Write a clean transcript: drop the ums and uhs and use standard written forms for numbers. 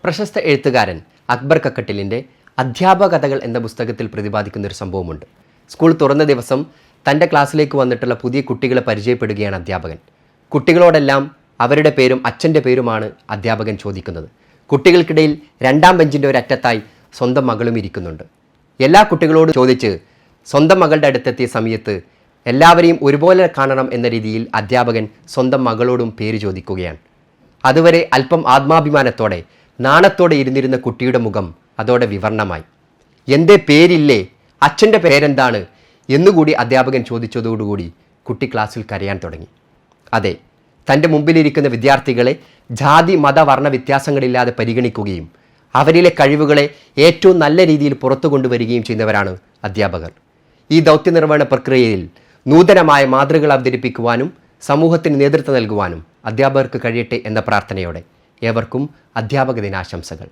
പ്രശസ്ത എഴുത്തുകാരൻ അക്ബർ കക്കട്ടിലിൻ്റെ അധ്യാപക കഥകൾ എന്ന പുസ്തകത്തിൽ പ്രതിപാദിക്കുന്ന ഒരു സംഭവമുണ്ട്. സ്കൂൾ തുറന്ന ദിവസം തൻ്റെ ക്ലാസ്സിലേക്ക് വന്നിട്ടുള്ള പുതിയ കുട്ടികളെ പരിചയപ്പെടുകയാണ് അധ്യാപകൻ. കുട്ടികളോടെല്ലാം അവരുടെ പേരും അച്ഛൻ്റെ പേരുമാണ് അധ്യാപകൻ ചോദിക്കുന്നത്. കുട്ടികൾക്കിടയിൽ രണ്ടാം ബെഞ്ചിൻ്റെ ഒരറ്റത്തായി സ്വന്തം മകളും ഇരിക്കുന്നുണ്ട്. എല്ലാ കുട്ടികളോടും ചോദിച്ച് സ്വന്തം മകളുടെ അടുത്തെത്തിയ സമയത്ത് എല്ലാവരെയും ഒരുപോലെ കാണണം എന്ന രീതിയിൽ അധ്യാപകൻ സ്വന്തം മകളോടും പേര് ചോദിക്കുകയാണ്. അതുവരെ അല്പം ആത്മാഭിമാനത്തോടെ നാണത്തോടെ ഇരുന്നിരുന്ന കുട്ടിയുടെ മുഖം അതോടെ വിവർണമായി. എന്തേ പേരില്ലേ, അച്ഛൻ്റെ പേരെന്താണ് എന്നുകൂടി അധ്യാപകൻ ചോദിച്ചതോടുകൂടി കുട്ടി ക്ലാസ്സിൽ കരയാൻ തുടങ്ങി. അതെ, തൻ്റെ മുമ്പിലിരിക്കുന്ന വിദ്യാർത്ഥികളെ ജാതി മത വർണ്ണ വ്യത്യാസങ്ങളില്ലാതെ പരിഗണിക്കുകയും അവരിലെ കഴിവുകളെ ഏറ്റവും നല്ല രീതിയിൽ പുറത്തു കൊണ്ടുവരികയും ചെയ്യുന്നവരാണ് അധ്യാപകർ. ഈ ദൗത്യനിർവഹണ പ്രക്രിയയിൽ നൂതനമായ മാതൃകകൾ അവതരിപ്പിക്കുവാനും സമൂഹത്തിന് നേതൃത്വം നൽകുവാനും അധ്യാപകർക്ക് കഴിയട്ടെ എന്ന പ്രാർത്ഥനയോടെ ഏവർക്കും അധ്യാപക ദിനാശംസകൾ.